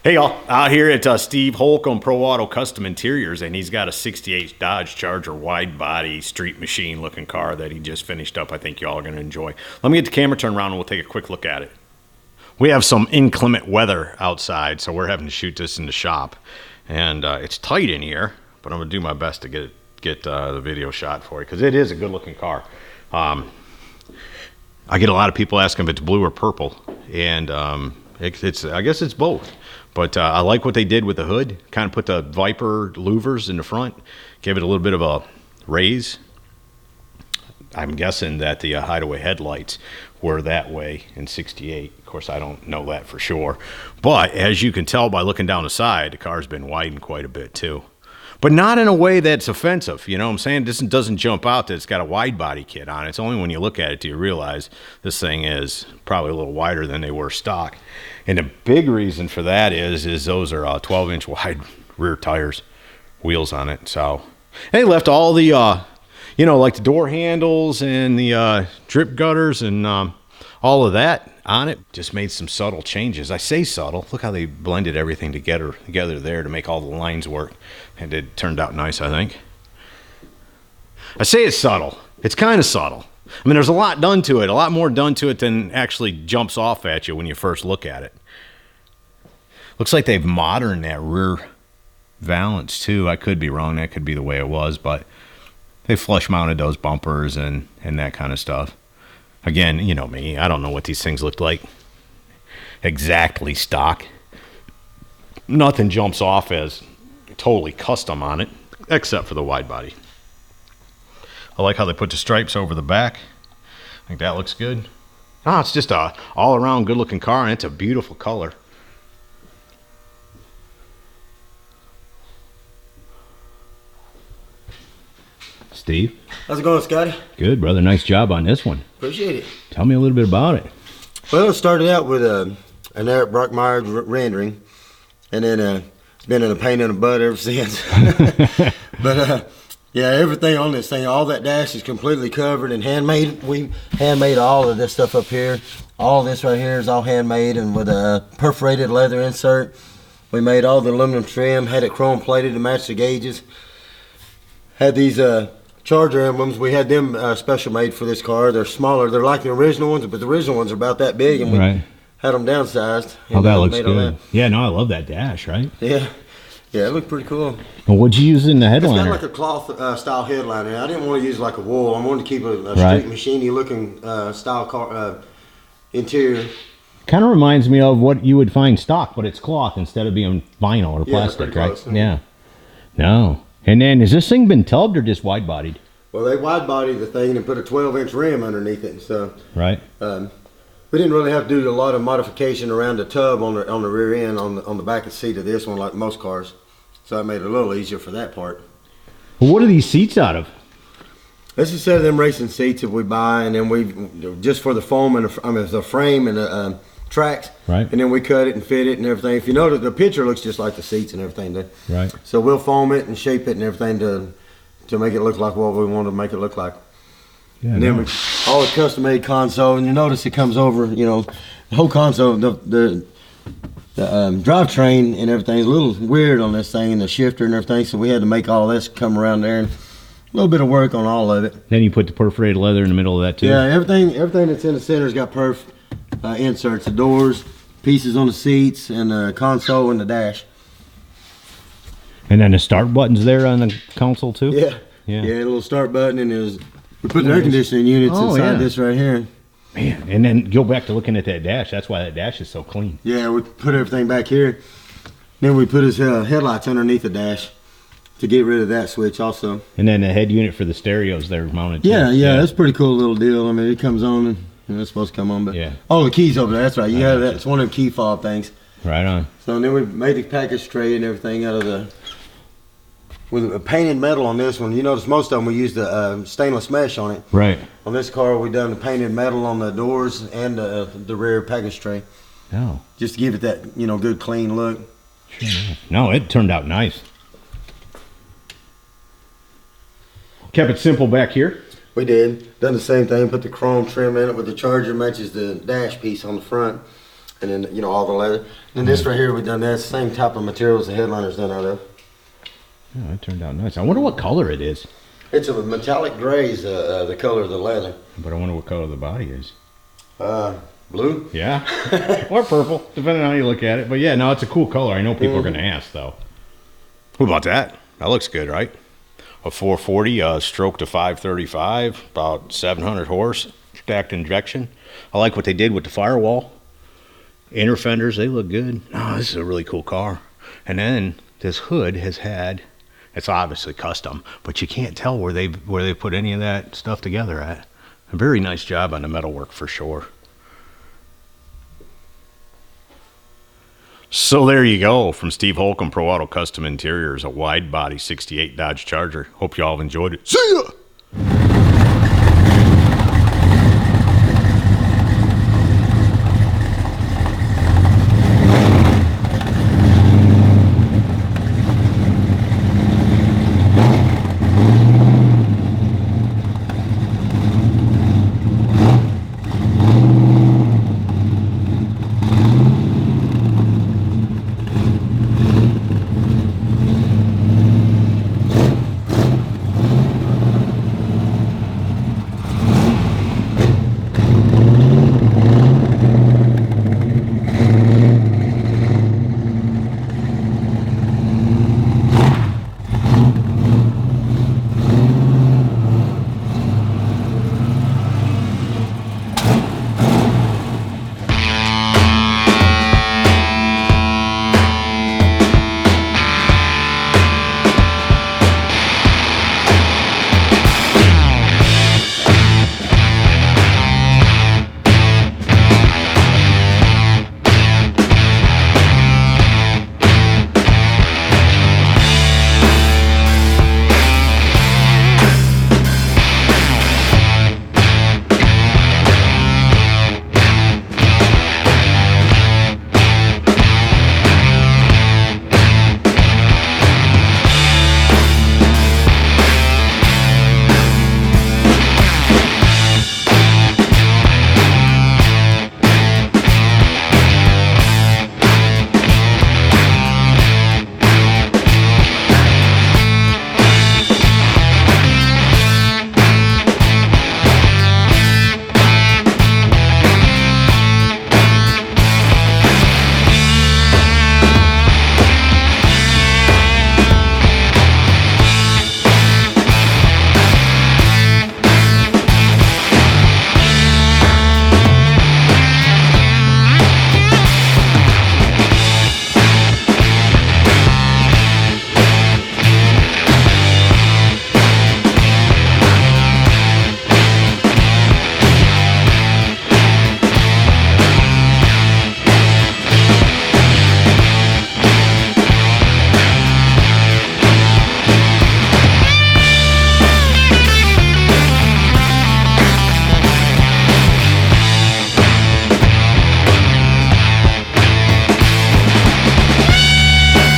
Hey y'all, out here at Steve Holcomb Pro Auto Custom Interiors, and he's got a 68 Dodge Charger wide body street machine looking car that he just finished up. I think y'all are going to enjoy. Let me get the camera turned around and we'll take a quick look at it. We have some inclement weather outside, so we're having to shoot this in the shop. And it's tight in here, but I'm going to do my best to get the video shot for you because it is a good looking car. I get a lot of people asking if it's blue or purple, and I guess it's both. But I like what they did with the hood. Kind of put the Viper louvers in the front, gave it a little bit of a raise. I'm guessing that the hideaway headlights were that way in 68. Of course, I don't know that for sure. But as you can tell by looking down the side, the car's been widened quite a bit too. But not in a way that's offensive. You know what I'm saying? This doesn't jump out that it's got a wide body kit on it. It's only when you look at it do you realize this thing is probably a little wider than they were stock. And the big reason for that is those are 12-inch wide rear tires, wheels on it. So they left all the, like the door handles and the drip gutters and all of that on it. Just made some subtle changes. I say subtle. Look how they blended everything together there to make all the lines work. And it turned out nice, I think. I say it's subtle. It's kind of subtle. I mean, there's a lot done to it, a lot more done to it than actually jumps off at you when you first look at it. Looks like they've moderned that rear valance too. I could be wrong. That could be the way it was, but they flush mounted those bumpers and that kind of stuff. Again, you know me, I don't know what these things look like exactly stock. Nothing jumps off as totally custom on it, except for the wide body. I like how they put the stripes over the back. I think that looks good. It's just a all-around good-looking car, and it's a beautiful color. Steve? How's it going, Scotty? Good, brother. Nice job on this one. Appreciate it. Tell me a little bit about it. Well, it started out with an Eric Brockmeyer rendering, and then it's been in a pain in the butt ever since. But yeah, everything on this thing, all that dash is completely covered and handmade. We handmade all of this stuff up here. All this right here is all handmade and with a perforated leather insert. We made all the aluminum trim, had it chrome plated to match the gauges. Had these Charger emblems. We had them special made for this car. They're smaller. They're like the original ones, but the original ones are about that big, and we had them downsized. Oh, that looks good. Yeah, no, I love that dash, right? Yeah. Yeah, it looked pretty cool. Well, what'd you use in the headliner? It's got like a cloth style headliner. I didn't want to use like a wool. I wanted to keep a street machine-y looking style car interior. Kind of reminds me of what you would find stock, but it's cloth instead of being vinyl or plastic, right? Close, yeah. No. And then, has this thing been tubbed or just wide-bodied? Well, they wide-bodied the thing and put a 12-inch rim underneath it. So, right. We didn't really have to do a lot of modification around the tub on the rear end on the back of the seat of this one, like most cars. So it made it a little easier for that part. Well, what are these seats out of? This is a set of them racing seats that we buy, and then we just for the foam and the frame and the tracks. Right. And then we cut it and fit it and everything. If you notice, the picture looks just like the seats and everything. Right. So we'll foam it and shape it and everything to make it look like what we want to make it look like. Yeah, and then all the custom-made console, and you notice it comes over, the whole console, the drivetrain and everything is a little weird on this thing, and the shifter and everything, so we had to make all this come around there, and a little bit of work on all of it. Then you put the perforated leather in the middle of that too? Yeah, everything that's in the center's got perf inserts, the doors, pieces on the seats, and the console and the dash. And then the start button's there on the console too? Yeah, a little start button, and we put the air conditioning units inside this right here. Man, and then go back to looking at that dash. That's why that dash is so clean. Yeah, we put everything back here. Then we put his headlights underneath the dash to get rid of that switch also. And then the head unit for the stereos there mounted too. Yeah, that's a pretty cool little deal. I mean, it comes on and it's supposed to come on, but oh, the keys over there. That's right. You have that. It's one of them key fob things. Right on. So then we made the package tray and everything out of with a painted metal on this one. You notice most of them we used the stainless mesh on it. Right. On this car, we done the painted metal on the doors and the rear package tray. Oh. Just to give it that good clean look. Sure. No, it turned out nice. Kept it simple back here. We did. Done the same thing. Put the chrome trim in it with the Charger matches the dash piece on the front. and then, you know, all the leather. And this right here, we've done that same type of materials the headliner's done out of. Oh, that turned out nice. I wonder what color it is. It's a metallic gray's the color of the leather. But I wonder what color the body is. Blue? Yeah. Or purple, depending on how you look at it. But yeah, no, it's a cool color. I know people are going to ask, though. What about that? That looks good, right? A 440 stroke to 535, about 700 horse, stacked injection. I like what they did with the firewall. Inner fenders, they look good. Oh, this is a really cool car. And then this hood has had, it's obviously custom, but you can't tell where they put any of that stuff together at. A very nice job on the metalwork for sure. So there you go, from Steve Holcomb, Pro Auto Custom Interiors, a wide body 68 Dodge Charger. Hope you all have enjoyed it. See ya!